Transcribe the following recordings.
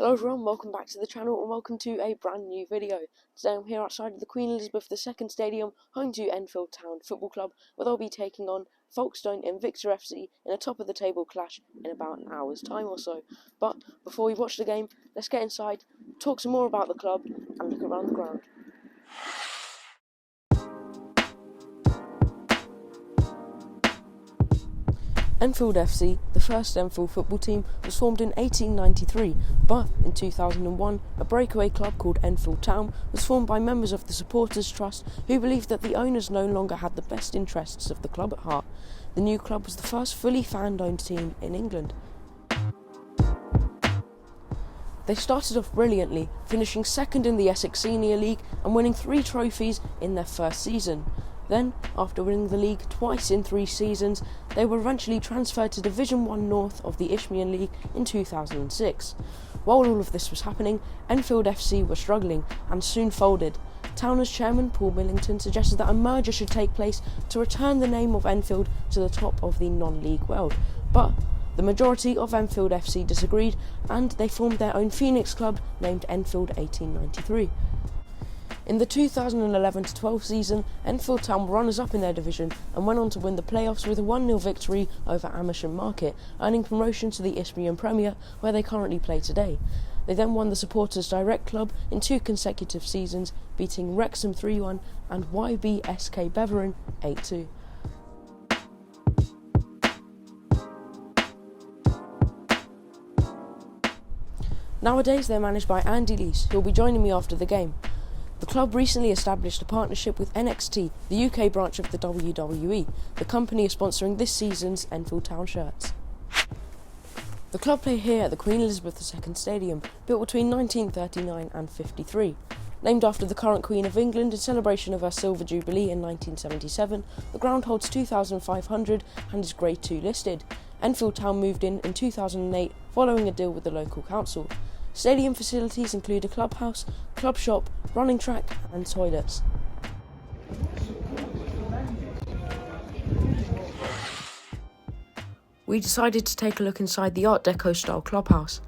Hello everyone, welcome back to the channel and welcome to a brand new video. Today I'm here outside of the Queen Elizabeth II Stadium, home to Enfield Town Football Club, where they'll be taking on Folkestone Invicta FC in a top of the table clash in about an hour's time or so. But before we watch the game, let's get inside, talk some more about the club and look around the ground. Enfield FC, the first Enfield football team, was formed in 1893, but in 2001, a breakaway club called Enfield Town was formed by members of the Supporters Trust who believed that the owners no longer had the best interests of the club at heart. The new club was the first fully fan-owned team in England. They started off brilliantly, finishing second in the Isthmian League and winning 3 trophies in their first season. Then, after winning the league twice in 3 seasons, they were eventually transferred to Division 1 North of the Isthmian League in 2006. While all of this was happening, Enfield FC were struggling and soon folded. Towners chairman Paul Millington suggested that a merger should take place to return the name of Enfield to the top of the non-league world, but the majority of Enfield FC disagreed and they formed their own Phoenix club named Enfield 1893. In the 2011-12 season, Enfield Town were runners-up in their division and went on to win the playoffs with a 1-0 victory over Amersham Market, earning promotion to the Isthmian Premier, where they currently play today. They then won the Supporters Direct Club in 2 consecutive seasons, beating Wrexham 3-1 and YBSK Beveren 8-2. Nowadays they're managed by Andy Leese, who will be joining me after the game. The club recently established a partnership with NXT, the UK branch of the WWE. The company is sponsoring this season's Enfield Town shirts. The club play here at the Queen Elizabeth II Stadium, built between 1939 and 53. Named after the current Queen of England in celebration of her Silver Jubilee in 1977, the ground holds 2,500 and is Grade 2 listed. Enfield Town moved in 2008 following a deal with the local council. Stadium facilities include a clubhouse, club shop, running track and toilets. We decided to take a look inside the Art Deco style clubhouse.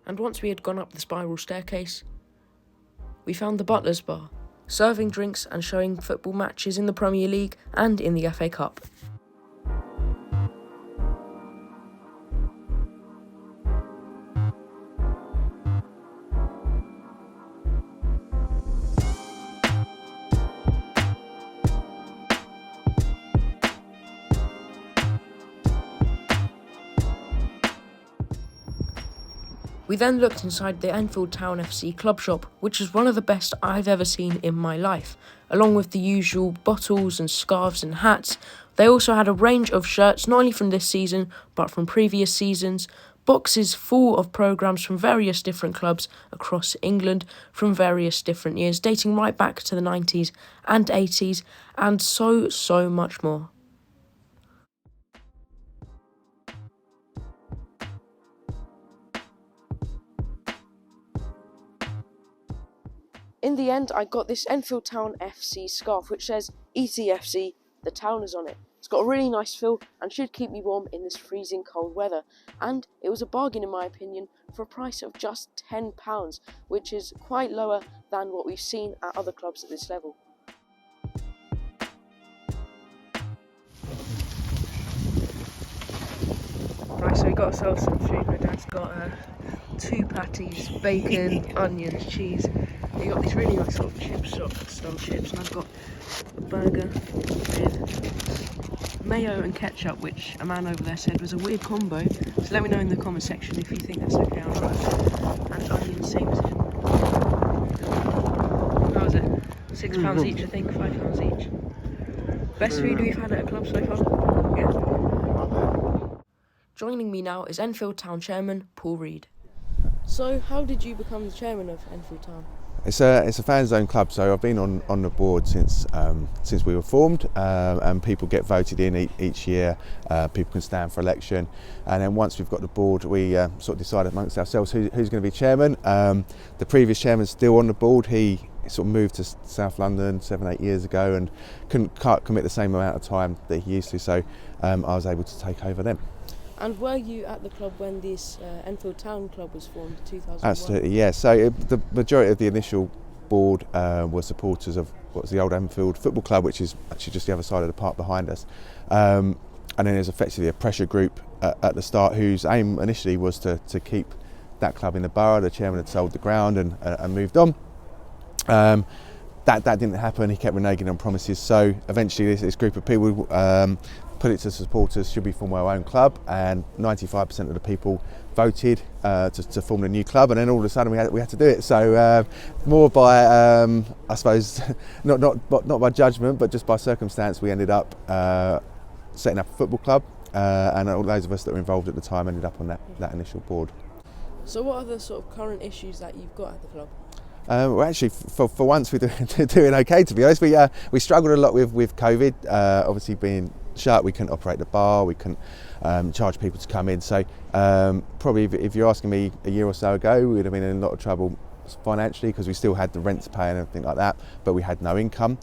And once we had gone up the spiral staircase, we found the Butler's Bar, serving drinks and showing football matches in the Premier League and in the FA Cup. We then looked inside the Enfield Town FC club shop, which is one of the best I've ever seen in my life. Along with the usual bottles and scarves and hats, they also had a range of shirts, not only from this season, but from previous seasons, boxes full of programmes from various different clubs across England, from various different years, dating right back to the 90s and 80s, and so much more. In the end, I got this Enfield Town FC scarf, which says ETFC, the Towners on it. It's got a really nice feel and should keep me warm in this freezing cold weather. And it was a bargain in my opinion for a price of just £10, which is quite lower than what we've seen at other clubs at this level. Right, so we got ourselves some food. My dad's got 2 patties, bacon, onions, cheese. We got these really nice sort of style chips, and I've got a burger with mayo and ketchup, which a man over there said was a weird combo. So let me know in the comment section if you think that's okay or not. And onions, same as him. How was it? £6 each, I think, £5 each. Best food we've had at a club so far? Yeah. Joining me now is Enfield Town chairman Paul Reed. So, how did you become the chairman of Enfield Town? It's a fan-zone club, so I've been on the board since we were formed, and people get voted in each year. People can stand for election, and then once we've got the board, we sort of decide amongst ourselves who's going to be chairman. The previous chairman's still on the board. He sort of moved to South London 7-8 years ago and can't commit the same amount of time that he used to, so I was able to take over then. And were you at the club when this Enfield Town club was formed in 2001? Absolutely, yeah. So the majority of the initial board were supporters of what was the old Enfield Football Club, which is actually just the other side of the park behind us. And then there's effectively a pressure group at the start whose aim initially was to keep that club in the borough. The chairman had sold the ground and moved on. That didn't happen. He kept reneging on promises. So eventually this group of people put it to supporters, should we form our own club? And 95% of the people voted to form a new club. And then all of a sudden we had to do it. So more by, I suppose, not by judgment, but just by circumstance, we ended up setting up a football club. And all those of us that were involved at the time ended up on that initial board. So what are the sort of current issues that you've got at the club? Well, actually, for once we're doing okay, to be honest. We struggled a lot with COVID. Obviously, being shut, we couldn't operate the bar, we couldn't charge people to come in. So probably, if you're asking me a year or so ago, we would have been in a lot of trouble financially because we still had the rent to pay and everything like that, but we had no income.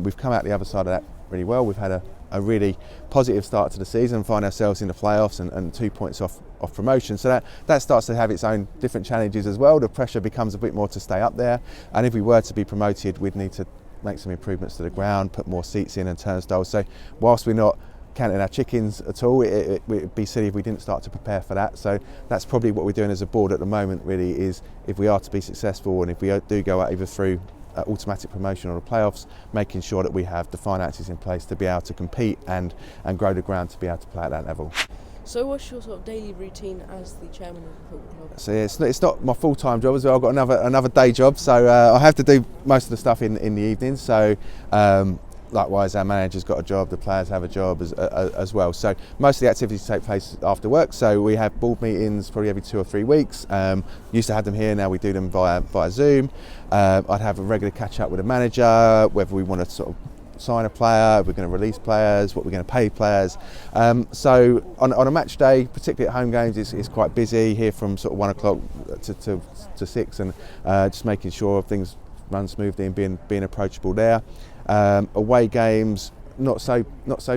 We've come out the other side of that really well. We've had a really positive start to the season, find ourselves in the playoffs and 2 points off promotion. So that starts to have its own different challenges as well. The pressure becomes a bit more to stay up there, and if we were to be promoted, we'd need to make some improvements to the ground, put more seats in and turnstiles. So whilst we're not counting our chickens at all, it would be silly if we didn't start to prepare for that. So that's probably what we're doing as a board at the moment, really, is if we are to be successful and if we do go out either through automatic promotion or the playoffs, making sure that we have the finances in place to be able to compete and grow the ground to be able to play at that level. So what's your sort of daily routine as the chairman of the football club? So it's not my full-time job as well. I've got another day job, so I have to do most of the stuff in the evenings. So likewise, our manager's got a job, the players have a job as well. So most of the activities take place after work. So we have board meetings probably every 2 or 3 weeks. Used to have them here, now we do them via Zoom. I'd have a regular catch up with the manager, whether we want to sort of sign a player, we're going to release players, what we're going to pay players. So on a match day, particularly at home games, it's quite busy here from sort of 1 o'clock to 6, and just making sure things run smoothly and being approachable there. Away games, not so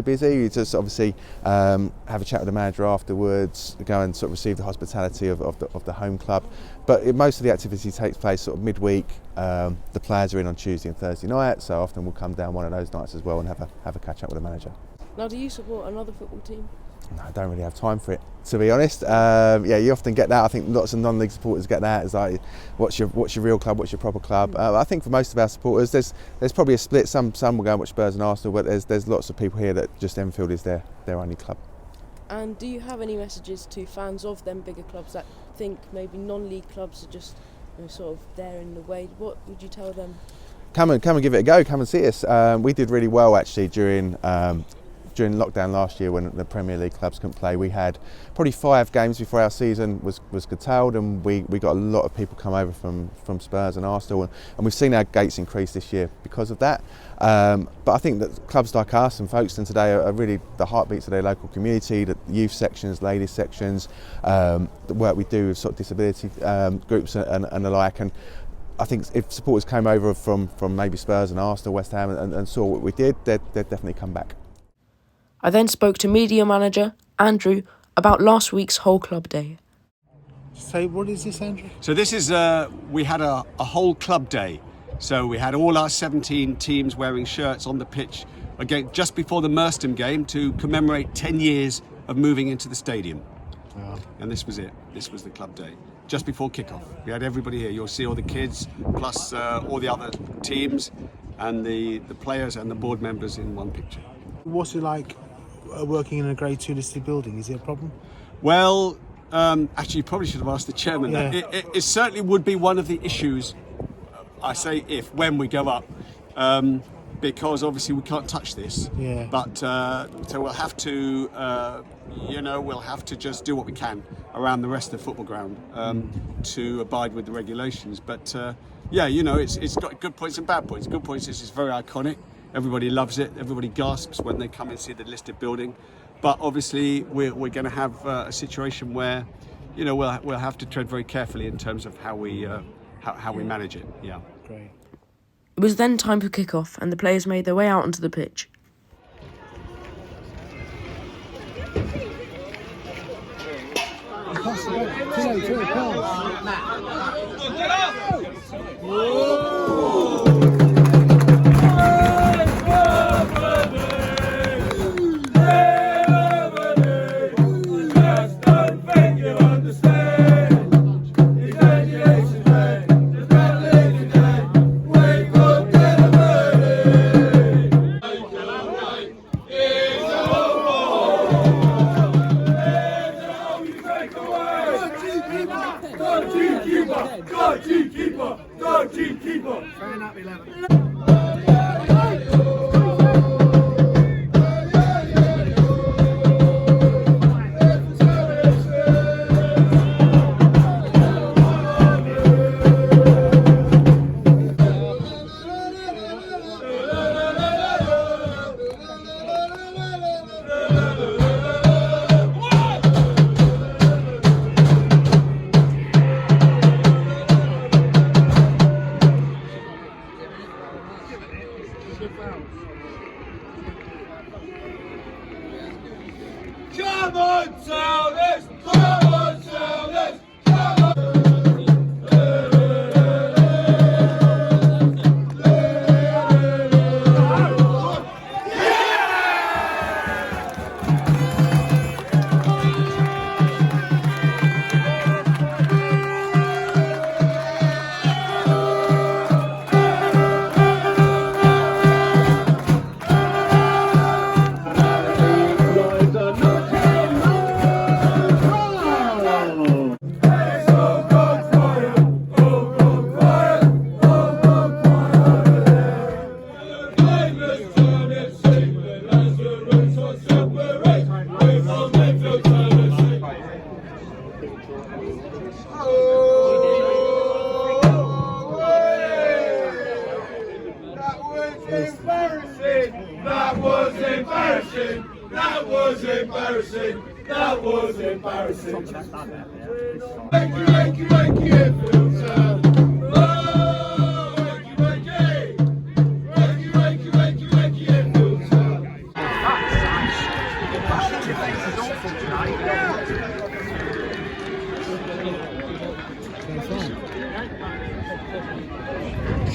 busy. You just obviously have a chat with the manager afterwards, go and sort of receive the hospitality of the home club. But most of the activity takes place sort of midweek. The players are in on Tuesday and Thursday night, so often we'll come down one of those nights as well and have a catch up with the manager. Now, do you support another football team? No, I don't really have time for it, to be honest. Yeah, you often get that. I think lots of non-league supporters get that. It's like, what's your real club? What's your proper club? I think for most of our supporters, there's probably a split. Some will go and watch Spurs and Arsenal, but there's lots of people here that just Enfield is their only club. And do you have any messages to fans of them bigger clubs that think maybe non-league clubs are just sort of there in the way? What would you tell them? Come and give it a go. Come and see us. We did really well actually during lockdown last year when the Premier League clubs couldn't play. We had probably 5 games before our season was curtailed, and we got a lot of people come over from Spurs and Arsenal, and we've seen our gates increase this year because of that. But I think that clubs like us and Folkestone today are really the heartbeats of their local community, the youth sections, ladies sections, the work we do with sort of disability groups and the like. And I think if supporters came over from maybe Spurs and Arsenal, West Ham and saw what we did, they'd definitely come back. I then spoke to media manager Andrew about last week's whole club day. So what is this, Andrew? So this is, we had a whole club day. So we had all our 17 teams wearing shirts on the pitch again just before the Merstham game to commemorate 10 years of moving into the stadium. Wow. And this was it. This was the club day. Just before kickoff. We had everybody here. You'll see all the kids, plus all the other teams and the players and the board members in one picture. What's it like working in a Grade 2 listed building? Is it a problem? Well, actually, you probably should have asked the chairman that. It certainly would be one of the issues, I say when we go up, because obviously we can't touch this. Yeah. But so we'll have to, we'll have to just do what we can around the rest of the football ground to abide with the regulations. But it's got good points and bad points. Good points is it's very iconic. Everybody loves it. Everybody gasps when they come and see the listed building. But obviously, we're going to have a situation where, we'll have to tread very carefully in terms of how we manage it. Yeah. Great. It was then time for kick-off, and the players made their way out onto the pitch. Come on, Sounders! Come on, Sounders! Come on! That was embarrassing. Wakey, Enfield Town. Oh, wakey, Enfield Town.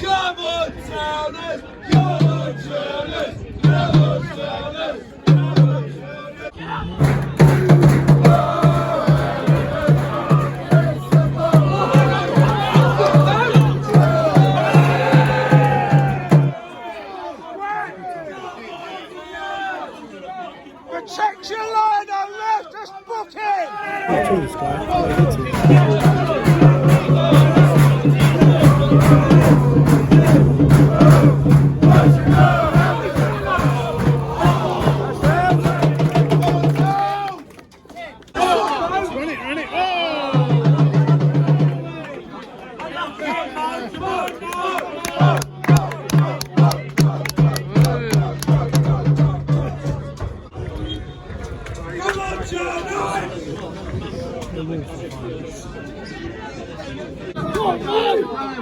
Come on, Towners! Come on, Towners! Come on, Towners! Protect your line and left us book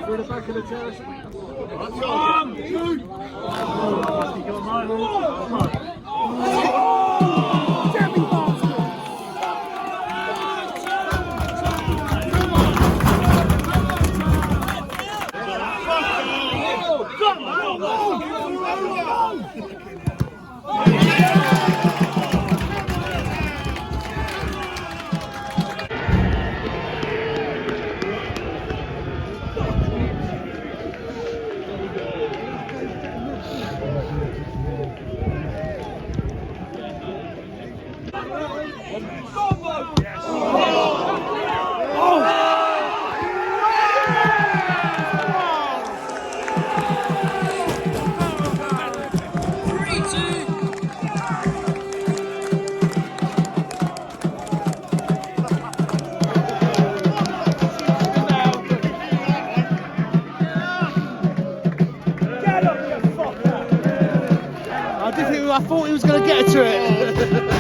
for the back of the terrace. I thought he was going to get to it.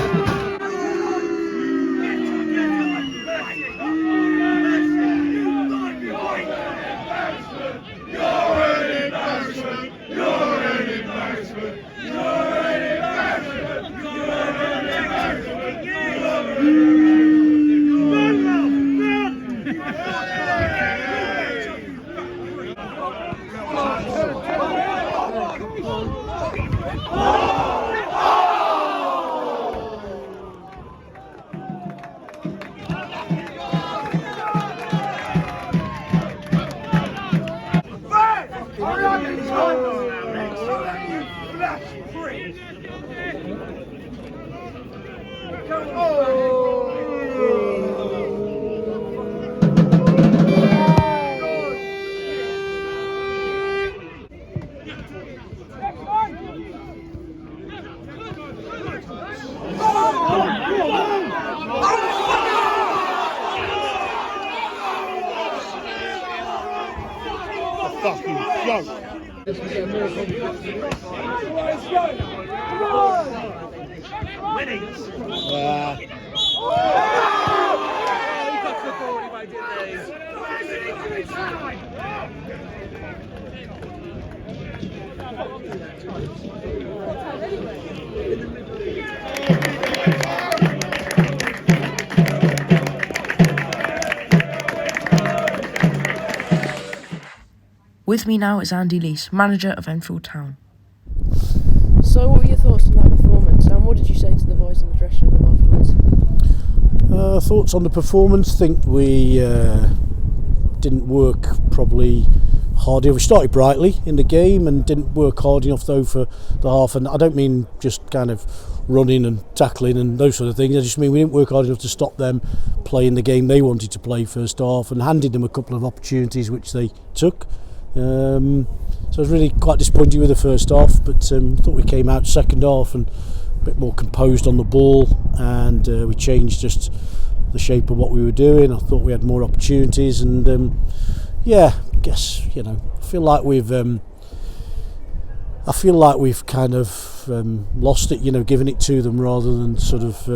With me now is Andy Leese, manager of Enfield Town. So what were your thoughts on that performance, and what did you say to the boys in the dressing room afterwards? Thoughts on the performance? Think we didn't work probably hard enough. We started brightly in the game and didn't work hard enough though for the half, and I don't mean just kind of running and tackling and those sort of things. I just mean we didn't work hard enough to stop them playing the game they wanted to play first half, and handed them a couple of opportunities which they took. So I was really quite disappointed with the first half, but thought we came out second half and a bit more composed on the ball, and we changed just the shape of what we were doing. I thought we had more opportunities, and yeah, I guess I feel like we've kind of lost it, given it to them rather than sort of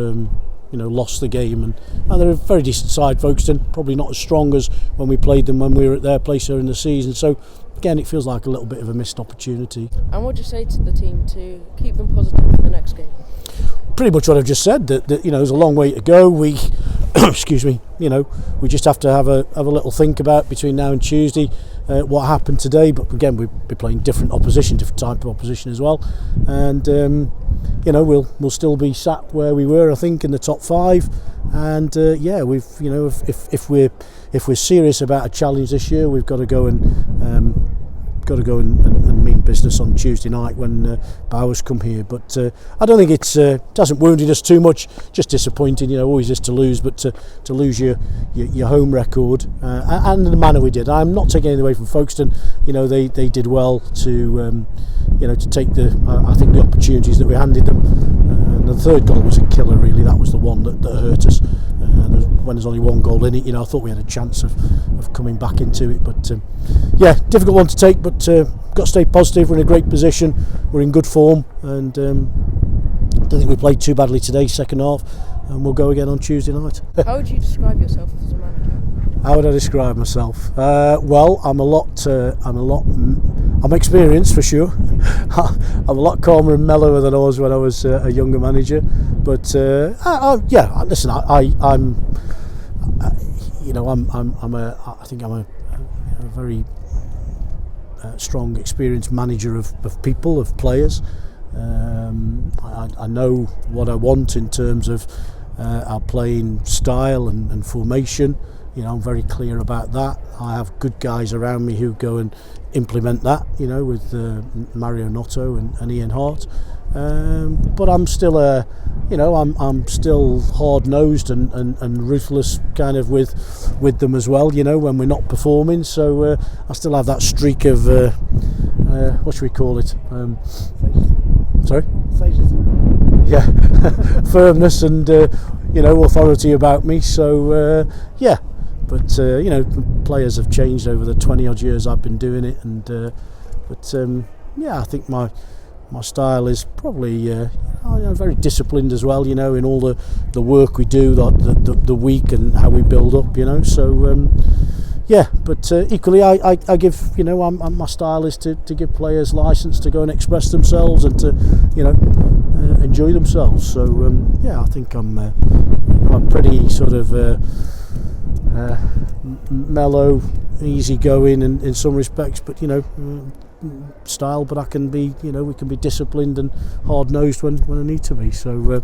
lost the game. And they're a very decent side, Folkestone, probably not as strong as when we played them when we were at their place earlier in the season. So again, it feels like a little bit of a missed opportunity. And what would you say to the team to keep them positive for the next game? Pretty much what I've just said. That there's a long way to go. We, excuse me. We just have to have a little think about between now and Tuesday what happened today. But again, we'll be playing different opposition, different type of opposition as well. And we'll still be sat where we were, I think, in the top 5. And we've if we're serious about a challenge this year, we've got to go and mean business on Tuesday night when Bowers come here. But I don't think it hasn't wounded us too much. Just disappointing, always is to lose, but to lose your home record and the manner we did. I'm not taking anything away from Folkestone. They did well to take I think the opportunities that we handed them. And the third goal was a killer, really. That was the one that hurt us. When there's only one goal in it, I thought we had a chance of coming back into it. But difficult one to take, but got to stay positive. We're in a great position, we're in good form, and I don't think we played too badly today, second half, and we'll go again on Tuesday night. How would you describe yourself as a manager? How would I describe myself? Well, I'm experienced for sure. I'm a lot calmer and mellower than I was when I was a younger manager. But listen, I think I'm a very strong, experienced manager of people, of players. I know what I want in terms of our playing style and formation. I'm very clear about that. I have good guys around me who go and implement that, with Mario Notto and Ian Hart. But I'm still I'm still hard-nosed and ruthless kind of with them as well, when we're not performing. So I still have that streak of what should we call it? Sorry? Yeah, firmness and authority about me. So but players have changed over the 20 odd years I've been doing it, and I think my style is probably very disciplined as well, in all the work we do, the week and how we build up, so but equally I give, my style is to give players license to go and express themselves and to enjoy themselves. So I think I'm pretty sort of mellow, easy going in some respects, but style, but I can be, we can be disciplined and hard-nosed when I need to be. So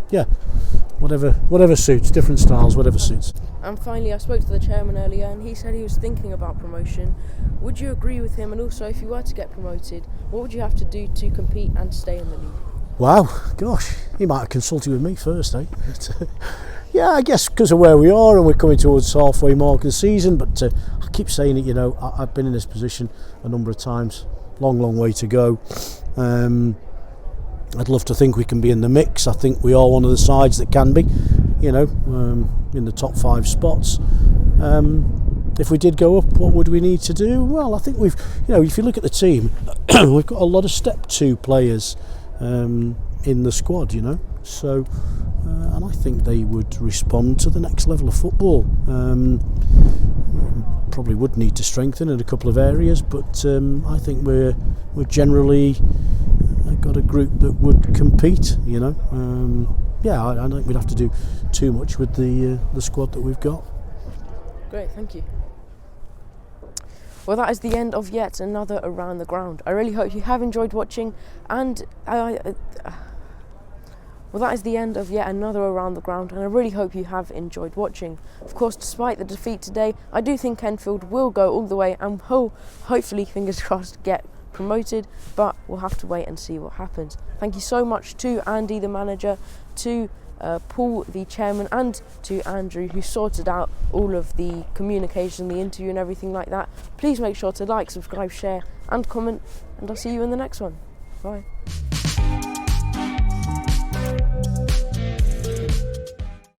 whatever suits, different styles, whatever suits. And finally, I spoke to the chairman earlier, and he said he was thinking about promotion. Would you agree with him? And also, if you were to get promoted, what would you have to do to compete and stay in the league? Wow, gosh, he might have consulted with me first, eh? But, yeah, I guess because of where we are and we're coming towards the halfway mark of the season, but I keep saying it, you know, I've been in this position a number of times, long way to go. I'd love to think we can be in the mix. I think we are one of the sides that can be, you know, in the top 5 spots. If we did go up, what would we need to do? Well, I think we've, you know, if you look at the team, we've got a lot of step 2 players in the squad, you know, so and I think they would respond to the next level of football. Probably would need to strengthen in a couple of areas, but I think we're generally got a group that would compete, you know. Yeah, I don't think we'd have to do too much with the squad that we've got. Great, thank you. Well, that is the end of yet another Around the Ground. I really hope you have enjoyed watching, and well, that is the end of yet another Around the Ground, and I really hope you have enjoyed watching. Of course, despite the defeat today, I do think Enfield will go all the way and will, hopefully, fingers crossed, get promoted, but we'll have to wait and see what happens. Thank you so much to Andy, the manager, to Paul, the chairman, and to Andrew, who sorted out all of the communication, the interview and everything like that. Please make sure to like, subscribe, share and comment, and I'll see you in the next one. Bye.